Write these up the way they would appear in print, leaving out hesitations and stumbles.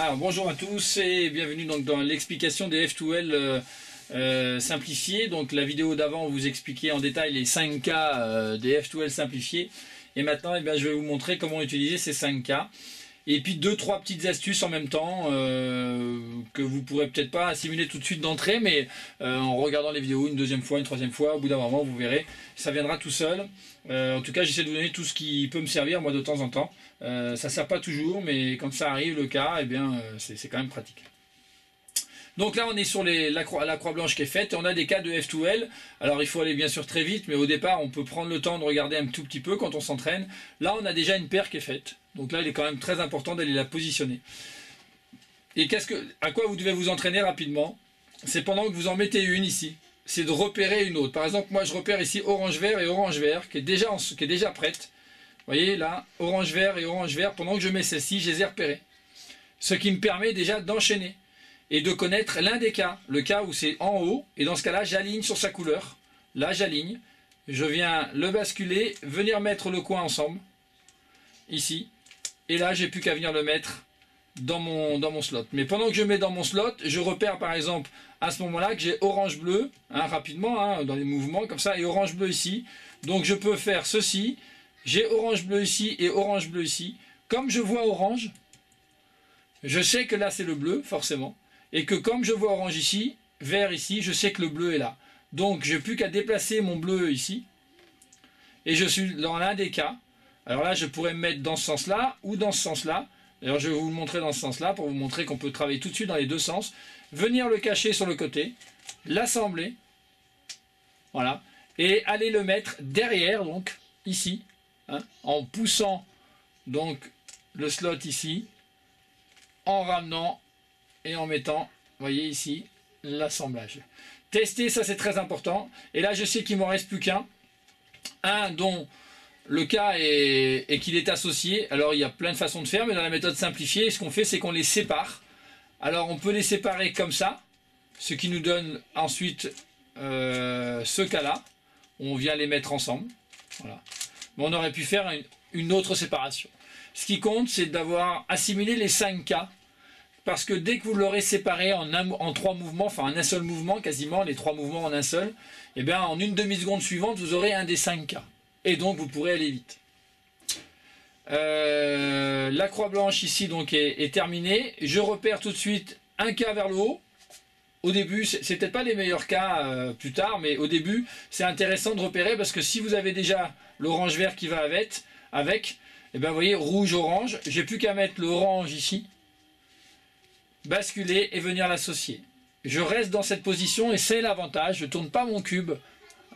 Alors, bonjour à tous et bienvenue donc dans l'explication des F2L simplifiés. Donc la vidéo d'avant vous expliquait en détail les 5 cas des F2L simplifiés. Et maintenant je vais vous montrer comment utiliser ces 5 cas. Et puis 2-3 petites astuces en même temps que vous pourrez peut-être pas assimiler tout de suite d'entrée, mais en regardant les vidéos une deuxième fois, une troisième fois, au bout d'un moment vous verrez, ça viendra tout seul. En tout cas j'essaie de vous donner tout ce qui peut me servir moi de temps en temps. Ça ne sert pas toujours, mais quand ça arrive le cas, c'est quand même pratique. Donc là on est sur la croix blanche qui est faite et on a des cas de F2L. Alors il faut aller bien sûr très vite, mais au départ on peut prendre le temps de regarder un tout petit peu quand on s'entraîne. Là on a déjà une paire qui est faite, donc là il est quand même très important d'aller la positionner. Et à quoi vous devez vous entraîner rapidement? C'est pendant que vous en mettez une ici, c'est de repérer une autre. Par exemple moi je repère ici orange-vert et orange-vert qui est déjà prête. Vous voyez là, orange-vert et orange-vert, pendant que je mets celle-ci, je les ai repérés. Ce qui me permet déjà d'enchaîner et de connaître l'un des cas, le cas où c'est en haut, et dans ce cas-là, j'aligne sur sa couleur. Là, j'aligne, je viens le basculer, venir mettre le coin ensemble, ici, et là, j'ai plus qu'à venir le mettre dans mon slot. Mais pendant que je mets dans mon slot, je repère par exemple à ce moment-là que j'ai orange-bleu, rapidement, dans les mouvements, comme ça, et orange-bleu ici. Donc je peux faire ceci, j'ai orange-bleu ici et orange-bleu ici. Comme je vois orange, je sais que là c'est le bleu, forcément. Et que comme je vois orange ici, vert ici, je sais que le bleu est là. Donc je n'ai plus qu'à déplacer mon bleu ici. Et je suis dans l'un des cas. Alors là je pourrais me mettre dans ce sens-là ou dans ce sens-là. D'ailleurs je vais vous le montrer dans ce sens-là pour vous montrer qu'on peut travailler tout de suite dans les deux sens. Venir le cacher sur le côté, l'assembler. Voilà. Et aller le mettre derrière, donc ici. En poussant donc le slot ici. En ramenant et en mettant, vous voyez ici, l'assemblage. Tester, ça c'est très important. Et là je sais qu'il ne m'en reste plus qu'un. Un dont le cas est qu'il est associé. Alors il y a plein de façons de faire, mais dans la méthode simplifiée, ce qu'on fait c'est qu'on les sépare. Alors on peut les séparer comme ça, ce qui nous donne ensuite ce cas-là. On vient les mettre ensemble. Voilà. Mais on aurait pu faire une autre séparation. Ce qui compte, c'est d'avoir assimilé les 5 cas. Parce que dès que vous l'aurez séparé en 3 mouvements, enfin en un seul mouvement, quasiment les 3 mouvements en un seul, et bien en une demi-seconde suivante, vous aurez un des 5 cas. Et donc vous pourrez aller vite. La croix blanche ici donc est terminée. Je repère tout de suite un cas vers le haut. Au début, c'est peut-être pas les meilleurs cas plus tard, mais au début, c'est intéressant de repérer parce que si vous avez déjà l'orange-vert qui va avec, et bien vous voyez, rouge-orange, j'ai plus qu'à mettre l'orange ici, basculer et venir l'associer. Je reste dans cette position et c'est l'avantage, je ne tourne pas mon cube.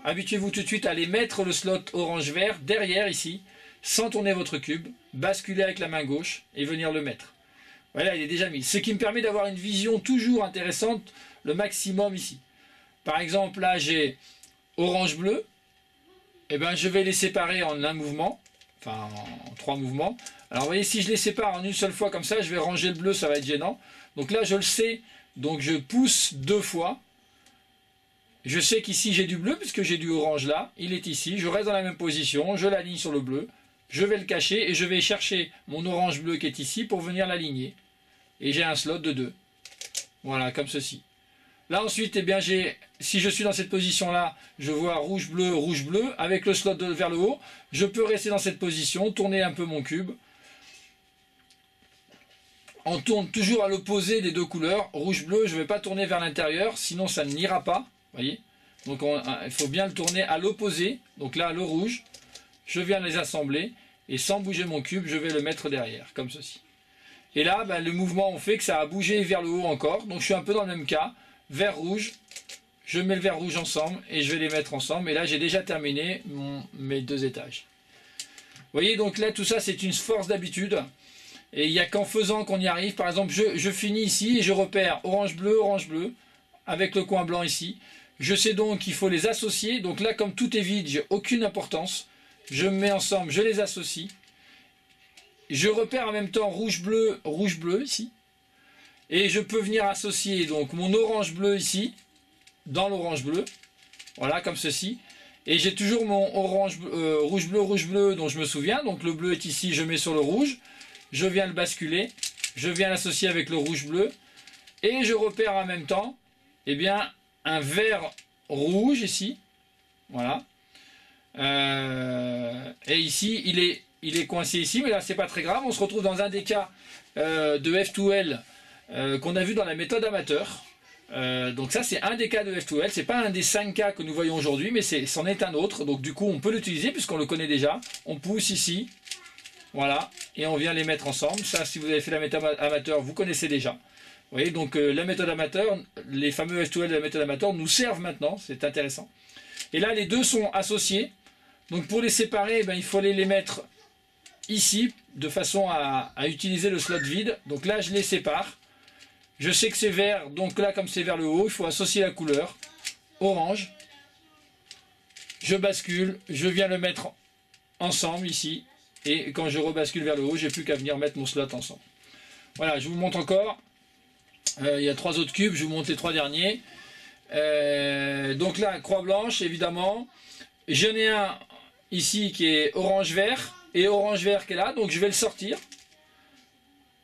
Habituez-vous tout de suite à aller mettre le slot orange-vert derrière ici, sans tourner votre cube, basculer avec la main gauche et venir le mettre. Voilà, il est déjà mis. Ce qui me permet d'avoir une vision toujours intéressante, le maximum ici. Par exemple, là j'ai orange-bleu, et ben je vais les séparer en un mouvement, enfin en 3 mouvements. Alors vous voyez, si je les sépare en une seule fois comme ça, je vais ranger le bleu, ça va être gênant. Donc là je le sais, donc je pousse 2 fois. Je sais qu'ici j'ai du bleu, puisque j'ai du orange là, il est ici, je reste dans la même position, je l'aligne sur le bleu, je vais le cacher et je vais chercher mon orange bleu qui est ici pour venir l'aligner. Et j'ai un slot de 2. Voilà, comme ceci. Là ensuite, si je suis dans cette position-là, je vois rouge-bleu, avec le slot vers le haut. Je peux rester dans cette position, tourner un peu mon cube. On tourne toujours à l'opposé des 2 couleurs. Rouge-bleu, je ne vais pas tourner vers l'intérieur, sinon ça n'ira pas. Voyez. Donc il faut bien le tourner à l'opposé. Donc là, le rouge, je viens les assembler. Et sans bouger mon cube, je vais le mettre derrière, comme ceci. Et là, le mouvement on fait que ça a bougé vers le haut encore. Donc je suis un peu dans le même cas. Vert rouge, je mets le vert rouge ensemble et je vais les mettre ensemble. Et là j'ai déjà terminé mes 2 étages. Vous voyez, donc là tout ça c'est une force d'habitude. Et il n'y a qu'en faisant qu'on y arrive. Par exemple, je finis ici et je repère orange-bleu, avec le coin blanc ici. Je sais donc qu'il faut les associer. Donc là, comme tout est vide, j'ai aucune importance. Je me mets ensemble, je les associe. Je repère en même temps rouge-bleu ici. Et je peux venir associer donc mon orange-bleu ici, dans l'orange-bleu. Voilà, comme ceci. Et j'ai toujours mon rouge-bleu dont je me souviens. Donc le bleu est ici, je mets sur le rouge. Je viens le basculer. je viens l'associer avec le rouge-bleu, et je repère en même temps, eh bien, un vert rouge ici, voilà. Et ici, il est coincé ici, mais là, c'est pas très grave. On se retrouve dans un des cas de F2L qu'on a vu dans la méthode amateur. Donc ça, c'est un des cas de F2L. C'est pas un des 5 cas que nous voyons aujourd'hui, mais c'en est un autre. Donc du coup, on peut l'utiliser puisqu'on le connaît déjà. On pousse ici, voilà, et on vient les mettre ensemble. Ça, si vous avez fait la méthode amateur, vous connaissez déjà. Vous voyez, donc la méthode amateur, les fameux F2L de la méthode amateur nous servent maintenant. C'est intéressant. Et là, les deux sont associés. Donc pour les séparer, il faut les mettre ici, de façon à utiliser le slot vide. Donc là, je les sépare. Je sais que c'est vert, donc là, comme c'est vers le haut, il faut associer la couleur. Orange. Je bascule, je viens le mettre ensemble ici. Et quand je rebascule vers le haut, j'ai plus qu'à venir mettre mon slot ensemble. Voilà, je vous montre encore. Il y a 3 autres cubes, je vous montre les 3 derniers. Donc là, croix blanche, évidemment. J'en ai un ici qui est orange-vert et orange-vert qui est là, donc je vais le sortir.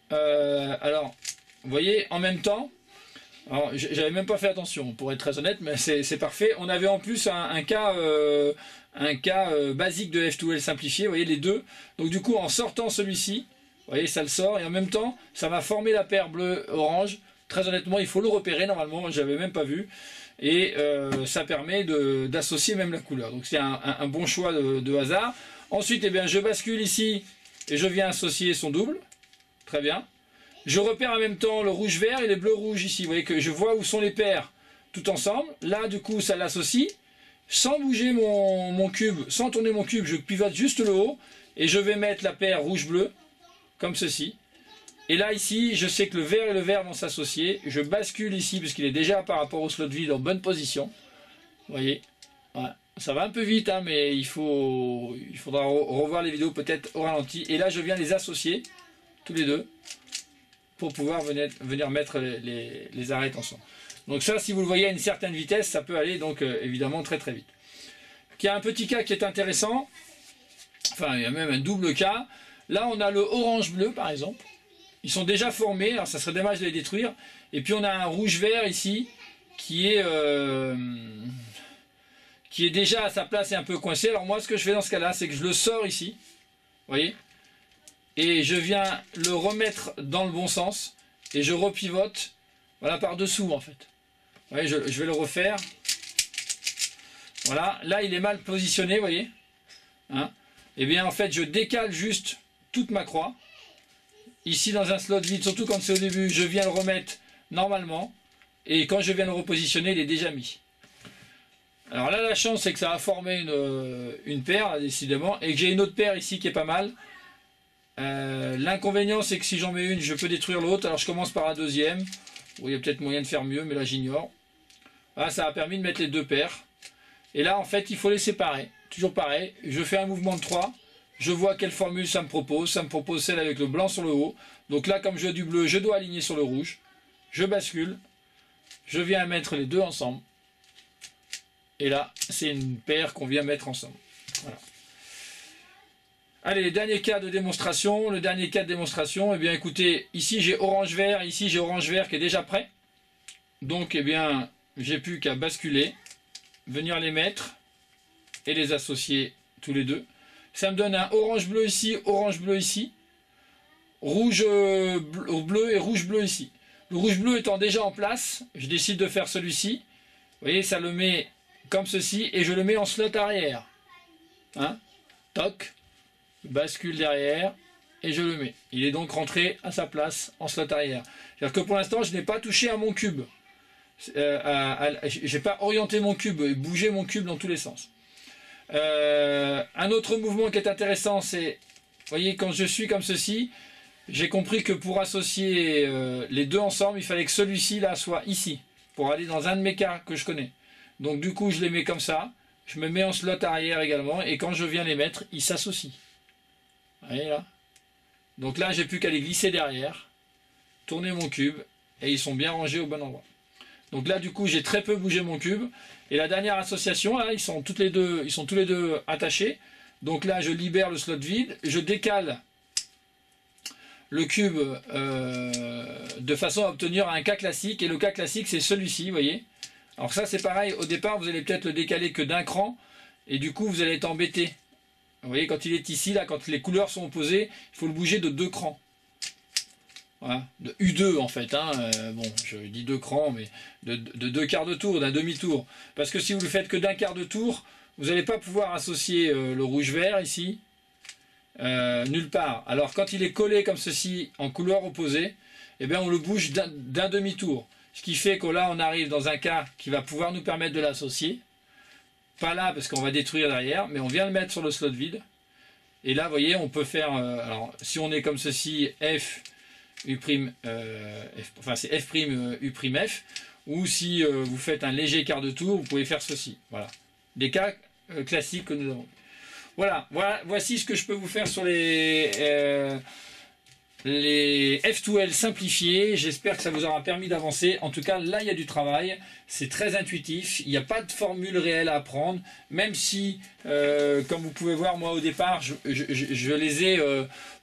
Alors, vous voyez, en même temps, j'avais même pas fait attention, pour être très honnête, mais c'est parfait. On avait en plus un cas basique de F2L simplifié, vous voyez les deux. Donc du coup, en sortant celui-ci, vous voyez, ça le sort, et en même temps, ça va former la paire bleu-orange. Très honnêtement, il faut le repérer, normalement, moi je n'avais même pas vu. Et ça permet d'associer même la couleur. Donc c'est un bon choix de hasard. Ensuite, eh bien, je bascule ici et je viens associer son double. Très bien. Je repère en même temps le rouge-vert et les bleus-rouges ici. Vous voyez que je vois où sont les paires tout ensemble. Là, du coup, ça l'associe. Sans bouger mon cube, sans tourner mon cube, je pivote juste le haut. Et je vais mettre la paire rouge-bleu, comme ceci. Et là, ici, je sais que le vert et le vert vont s'associer. Je bascule ici, puisqu'il est déjà par rapport au slot vide en bonne position. Vous voyez, voilà. Ça va un peu vite, hein, mais il faudra revoir les vidéos peut-être au ralenti. Et là, je viens les associer, tous les deux, pour pouvoir venir mettre les arêtes ensemble. Donc ça, si vous le voyez à une certaine vitesse, ça peut aller donc évidemment très très vite. Il y a un petit cas qui est intéressant. Enfin, il y a même un double cas. Là, on a le orange-bleu, par exemple. Ils sont déjà formés, alors ça serait dommage de les détruire. Et puis on a un rouge-vert ici qui est déjà à sa place et un peu coincé. Alors moi ce que je fais dans ce cas-là, c'est que je le sors ici, vous voyez, et je viens le remettre dans le bon sens et je repivote, voilà, par dessous en fait. Vous voyez, je vais le refaire. Voilà, là il est mal positionné, vous voyez. Hein, et bien en fait je décale juste toute ma croix. Ici dans un slot vide, surtout quand c'est au début, je viens le remettre normalement. Et quand je viens le repositionner, il est déjà mis. Alors là, la chance, c'est que ça va former une paire, décidément. Et que j'ai une autre paire ici qui est pas mal. L'inconvénient, c'est que si j'en mets une, je peux détruire l'autre. Alors je commence par la deuxième. Où il y a peut-être moyen de faire mieux, mais là j'ignore. Voilà, ça a permis de mettre les deux paires. Et là, en fait, il faut les séparer. Toujours pareil. Je fais un mouvement de 3. Je vois quelle formule ça me propose. Ça me propose celle avec le blanc sur le haut. Donc là, comme je veux du bleu, je dois aligner sur le rouge. Je bascule. Je viens mettre les deux ensemble. Et là, c'est une paire qu'on vient mettre ensemble. Voilà. Allez, dernier cas de démonstration. Le dernier cas de démonstration, eh bien écoutez, ici j'ai orange-vert, ici j'ai orange-vert qui est déjà prêt. Donc, eh bien, j'ai plus qu'à basculer, venir les mettre et les associer tous les deux. Ça me donne un orange-bleu ici, rouge-bleu et rouge-bleu ici. Le rouge-bleu étant déjà en place, je décide de faire celui-ci. Vous voyez, ça le met comme ceci et je le mets en slot arrière. Hein, toc, je bascule derrière et je le mets. Il est donc rentré à sa place en slot arrière. C'est-à-dire que pour l'instant, je n'ai pas touché à mon cube. Je n'ai pas orienté mon cube et bougé mon cube dans tous les sens. Un autre mouvement qui est intéressant, c'est, vous voyez, quand je suis comme ceci, j'ai compris que pour associer les deux ensemble, il fallait que celui-ci là soit ici, pour aller dans un de mes cas que je connais. Donc du coup, je les mets comme ça, je me mets en slot arrière également, et quand je viens les mettre, ils s'associent. Vous voyez là? Donc là, j'ai plus qu'à les glisser derrière, tourner mon cube, et ils sont bien rangés au bon endroit. Donc là, du coup, j'ai très peu bougé mon cube. Et la dernière association, là, ils sont tous les deux attachés. Donc là, je libère le slot vide, je décale le cube de façon à obtenir un cas classique. Et le cas classique, c'est celui-ci, vous voyez. Alors ça, c'est pareil. Au départ, vous allez peut-être le décaler que d'un cran. Et du coup, vous allez être embêté. Vous voyez, quand il est ici, là, quand les couleurs sont opposées, il faut le bouger de 2 crans. Voilà, de U2 en fait, hein. Bon, je dis 2 crans, mais de 2 quarts de tour, d'un demi-tour. Parce que si vous le faites que d'un quart de tour, vous n'allez pas pouvoir associer le rouge-vert ici, nulle part. Alors quand il est collé comme ceci, en couleur opposée, eh bien on le bouge d'un demi-tour. Ce qui fait que là, on arrive dans un cas qui va pouvoir nous permettre de l'associer. Pas là, parce qu'on va détruire derrière, mais on vient le mettre sur le slot vide. Et là, vous voyez, on peut faire, alors si on est comme ceci, F, U', enfin c'est F', U', F, ou si vous faites un léger quart de tour, vous pouvez faire ceci. Voilà. Des cas classiques que nous avons. Voilà, voici ce que je peux vous faire sur les F2L simplifiés. J'espère que ça vous aura permis d'avancer. En tout cas, là, il y a du travail. C'est très intuitif. Il n'y a pas de formule réelle à apprendre. Même si, comme vous pouvez voir, moi, au départ, je les ai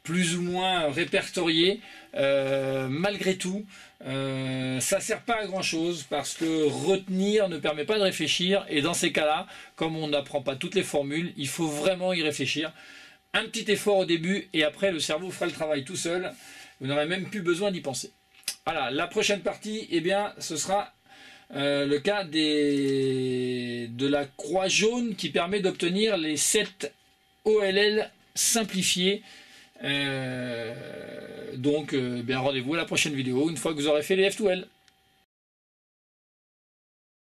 plus ou moins répertoriés. Malgré tout, ça ne sert pas à grand chose parce que retenir ne permet pas de réfléchir, et dans ces cas-là, comme on n'apprend pas toutes les formules, il faut vraiment y réfléchir. Un petit effort au début et après le cerveau fera le travail tout seul, vous n'aurez même plus besoin d'y penser. Voilà, la prochaine partie, eh bien, ce sera le cas de la croix jaune qui permet d'obtenir les 7 OLL simplifiés. Donc, bien, rendez-vous à la prochaine vidéo une fois que vous aurez fait les F2L.